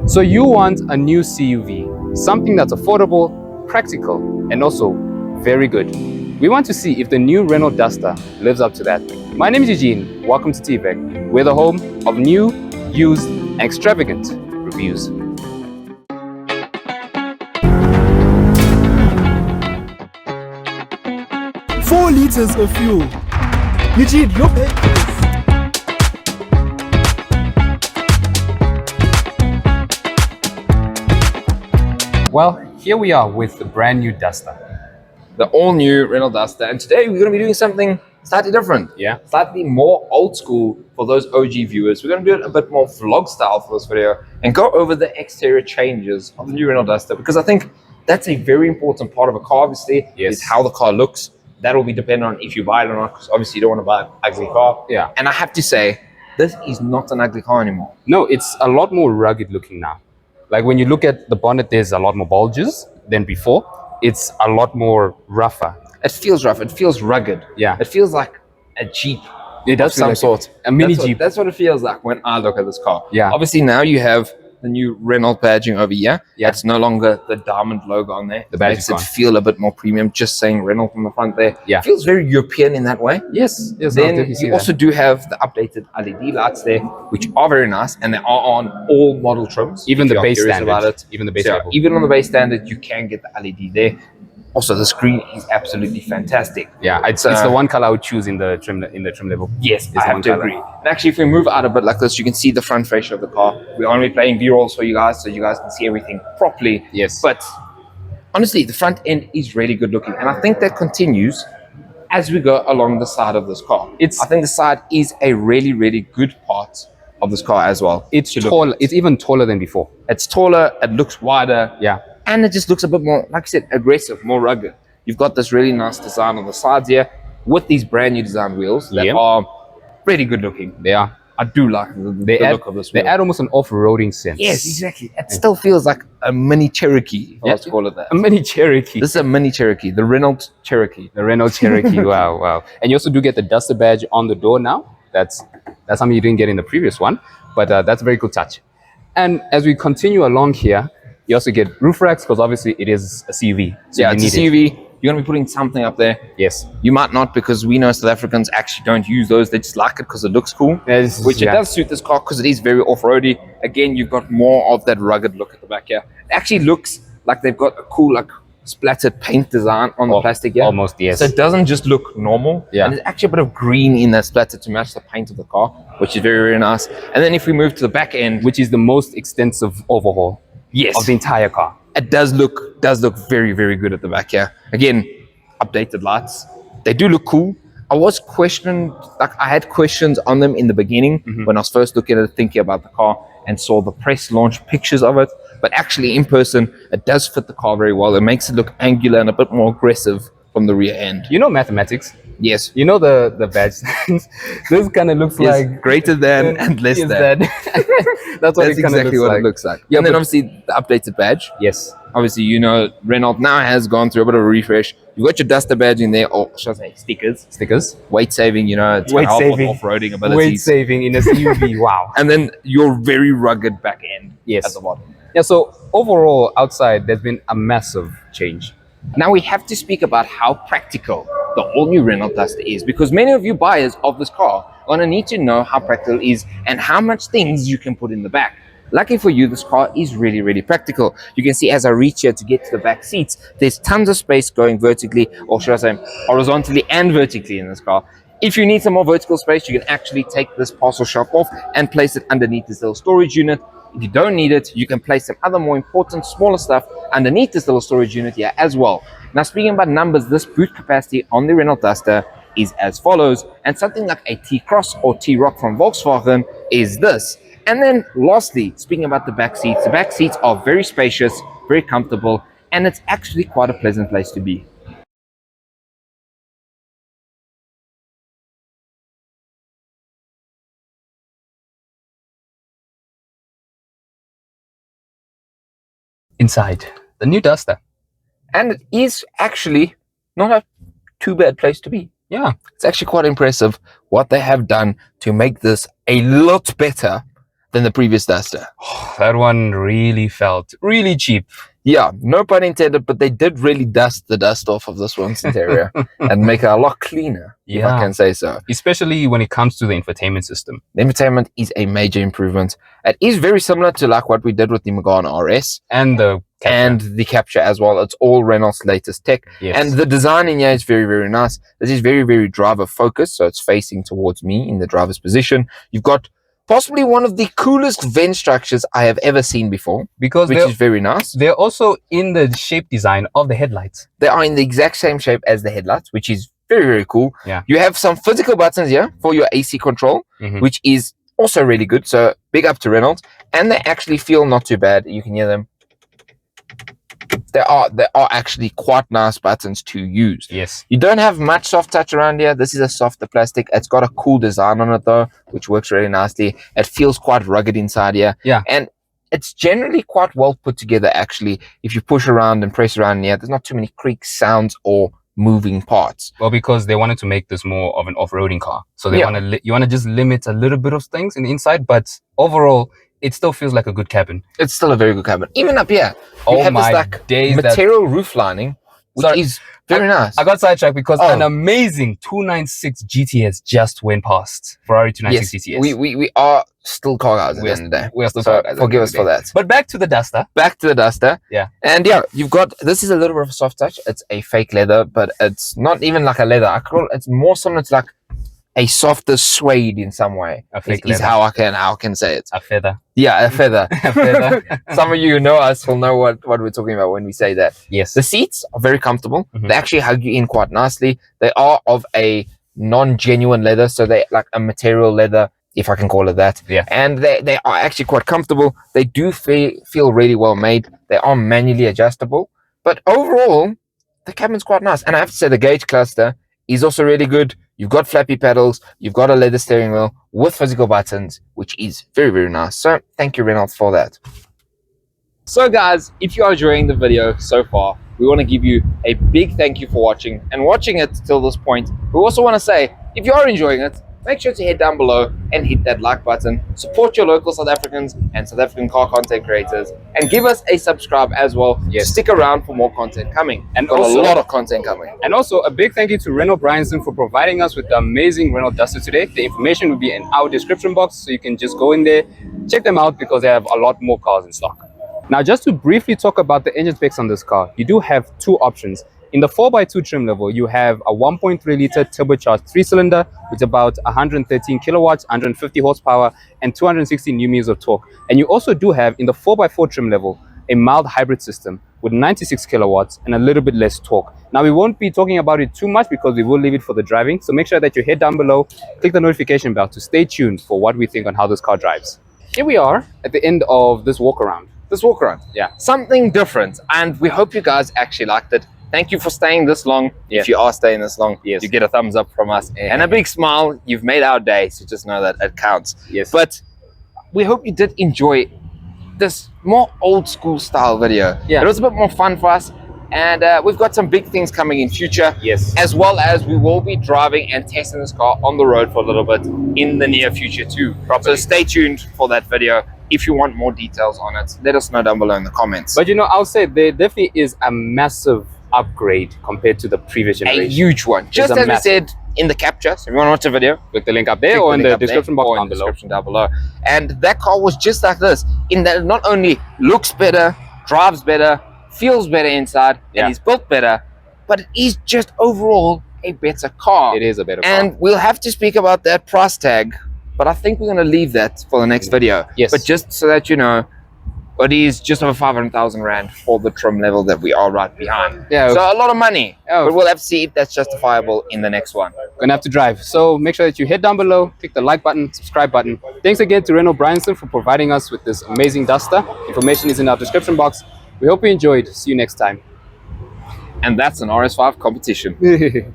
So you want a new CUV, something that's affordable, practical, and also very good. We want to see if the new Renault Duster lives up to that. My name is Eugene. Welcome to Indepth. We're the home of new, used, and extravagant reviews. Four liters of fuel. Eugene, you're paying for this. Well, here we are with the brand new Duster. The all-new Renault Duster, and today we're going to be doing something slightly different. Yeah. Slightly more old school for those OG viewers. We're going to do it a bit more vlog style for this video and go over the exterior changes of the new Renault Duster, because I think that's a very important part of a car, obviously. Yes. Is how the car looks. That will be dependent on if you buy it or not, because obviously you don't want to buy an ugly car. Yeah. And I have to say, this is not an ugly car anymore. No, it's a lot more rugged looking now. Like when you look at the bonnet, there's a lot more bulges than before. It's a lot more rougher. It feels rough. It feels rugged. Yeah. It feels like a Jeep. It does Of feel some like sort. a mini That's Jeep. That's what it feels like when I look at this car. Yeah. Obviously now you have the new Renault badging over here. Yeah. It's no longer the diamond logo on there. The badge makes is it gone. feel a bit more premium, just saying Renault on the front there. Yeah. Feels very European in that way. Yes, I'll Then definitely see you that. also do have the updated LED lights there, which are very nice, and they are on all model trims. Even if the you are base curious standard. about it. Even the base So, level. even on the base standard, you can get the LED there. Also, the screen is absolutely fantastic. Yeah, it's the one color I would choose in the trim level. Yes, It's I the have one to color. agree. And actually, if we move out a bit like this, you can see the front fascia of the car. We're only playing B-rolls for you guys, so you guys can see everything properly. Yes. But honestly, the front end is really good looking, and I think that continues as we go along the side of this car. I think the side is a really, really good part of this car as well. It's to look tall. at. It's even taller than before. It's taller. It looks wider. Yeah. And it just looks a bit more, like I said, aggressive, more rugged. You've got this really nice design on the sides here with these brand new design wheels that Yeah. are really good looking. They are. I do like the look of this They wheel. add almost an off-roading sense. Yes, exactly. It still feels like a mini Cherokee, if I was to call it that. A mini Cherokee. This is a mini Cherokee, the Renault Cherokee. The Renault Cherokee. Wow, wow. And you also do get the Duster badge on the door now. That's something you didn't get in the previous one, but that's a very cool touch. And as we continue along here, you also get roof racks, because obviously it is a CUV. So Yeah, you it's a need it. CUV. You're going to be putting something up there. Yes. You might not, because we know South Africans actually don't use those. They just like it because it looks cool, Yes, which yeah. it does suit this car because it is very off-roady. Again, you've got more of that rugged look at the back here. It actually looks like they've got a cool, like, splattered paint design on the plastic here. Almost, yes. So it doesn't just look normal. Yeah. And there's actually a bit of green in that splatter to match the paint of the car, which is very, very nice. And then if we move to the back end, Which is the most extensive overhaul yes, of the entire car. it does look very, very good at the back here. Again, updated lights. They do look cool. I was questioned, like I had questions on them in the beginning when I was first looking at it, thinking about the car, and saw the press launch pictures of it. But actually in person, it does fit the car very well. It makes it look angular and a bit more aggressive from the rear end. You know mathematics. Yes. You know the badge signs. This kind of looks Yes, like greater than and less is than. That's what That's it kind of exactly looks what like. it looks like. Yeah, And then but- obviously the updated badge. Yes. Obviously, you know, Renault now has gone through a bit of a refresh. You've got your Duster badge in there, or should I say stickers. Stickers. Weight saving, you know, it's Weight help with saving. off-roading Weight abilities. saving in a CUV. Wow. And then your very rugged back end Yes. at the bottom. Yeah, so overall, outside, there's been a massive change. Now we have to speak about how practical the all-new Renault Duster is, because many of you buyers of this car are going to need to know how practical it is and how much things you can put in the back. Lucky for you, this car is really, really practical. You can see as I reach here to get to the back seats, there's tons of space going vertically, or should I say horizontally and vertically in this car. If you need some more vertical space, you can actually take this parcel shelf off and place it underneath this little storage unit. If you don't need it, you can place some other more important, smaller stuff underneath this little storage unit here as well. Now, speaking about numbers, this boot capacity on the Renault Duster is as follows, and something like a T-Cross or T-Roc from Volkswagen is this. And then lastly, speaking about the back seats are very spacious, very comfortable, and it's actually quite a pleasant place to be. Inside, the new Duster. And it is actually not a too bad place to be. Yeah. It's actually quite impressive what they have done to make this a lot better than the previous Duster. That one really felt really cheap. Yeah, no pun intended, but they did really dust the dust off of this one's interior and make it a lot cleaner, if I can say so. Especially when it comes to the infotainment system. The infotainment is a major improvement. It is very similar to like what we did with the Megane RS. And the Capture. And the Capture as well. It's all Renault's latest tech. Yes. And the design in here is very, very nice. This is very, very driver focused. So it's facing towards me in the driver's position. You've got possibly one of the coolest vent structures I have ever seen before, which is very nice. They're also in the shape design of the headlights. They are in the exact same shape as the headlights, which is very, very cool. Yeah. You have some physical buttons here for your AC control, which is also really good. So big up to Renault. And they actually feel not too bad. You can hear them. They are actually quite nice buttons to use. Yes. You don't have much soft touch around here. This is a softer plastic. It's got a cool design on it though, which works really nicely. It feels quite rugged inside here. Yeah. And it's generally quite well put together actually. If you push around and press around here, there's not too many creaks, sounds, or moving parts. Well, because they wanted to make this more of an off-roading car. So they you want to just limit a little bit of things in the inside, but overall, it still feels like a good cabin. It's still a very good cabin. Even up here, you have this like material roof lining, which is very nice. I got sidetracked because an amazing 296 GTS just went past. Ferrari 296 GTS. We are still car guys at the end of the day. We are still car guys. Forgive us for that. But back to the Duster. Back to the Duster. Yeah. And yeah, you've got, this is a little bit of a soft touch. It's a fake leather, but it's not even like a leather. I call it, it's more similar to like a softer suede in some way. A fake is how I can say it. A feather. Yeah, a feather. A feather. Some of you who know us will know what we're talking about when we say that. Yes. The seats are very comfortable. They actually hug you in quite nicely. They are of a non-genuine leather, so they like a material leather, if I can call it that. Yeah. And they are actually quite comfortable. They do feel really well made. They are manually adjustable. But overall, the cabin's quite nice. And I have to say the gauge cluster is also really good. You've got flappy pedals, you've got a leather steering wheel with physical buttons, which is very, very nice. So thank you, Renault, for that. So guys, if you are enjoying the video so far, we want to give you a big thank you for watching and watching it till this point. We also want to say, if you are enjoying it, make sure to head down below and hit that like button. Support your local South Africans and South African car content creators, and give us a subscribe as well. Yes. Stick around for more content coming. And got also a lot of content coming. And also a big thank you to Renault Bryanston for providing us with the amazing Renault Duster today. The information will be in our description box, so you can just go in there, check them out, because they have a lot more cars in stock. Now, just to briefly talk about the engine specs on this car, you do have two options. In the 4x2 trim level, you have a 1.3 liter turbocharged 3-cylinder with about 113 kilowatts, 150 horsepower, and 260 Nm of torque. And you also do have, in the 4x4 trim level, a mild hybrid system with 96 kilowatts and a little bit less torque. Now, we won't be talking about it too much because we will leave it for the driving. So make sure that you head down below, click the notification bell to stay tuned for what we think on how this car drives. Here we are at the end of this walk around. Yeah. Something different, and we hope you guys actually liked it. Thank you for staying this long. Yes. If you are staying this long, yes, you get a thumbs up from us and a big smile. You've made our day, so just know that it counts. Yes. But we hope you did enjoy this more old school style video. Yeah. It was a bit more fun for us, and we've got some big things coming in future. Yes. As well as we will be driving and testing this car on the road for a little bit in the near future too. So stay tuned for that video. If you want more details on it, let us know down below in the comments. But you know, I'll say there definitely is a massive upgrade compared to the previous generation. A huge one. Just as we said in the capture. So if you want to watch the video, click the link up there or in the description box down below. Down below. And that car was just like this, in that it not only looks better, drives better, feels better inside, and is built better, but it is just overall a better car. It is a better car. And we'll have to speak about that price tag, but I think we're going to leave that for the next video. Yes. But just so that you know, it is just over 500,000 Rand for the trim level that we are right behind. Yeah. So a lot of money. But we'll have to see if that's justifiable in the next one. Gonna have to drive. So make sure that you head down below, click the like button, subscribe button. Thanks again to Renault Bryanston for providing us with this amazing Duster. Information is in our description box. We hope you enjoyed. See you next time. And that's an RS5 competition.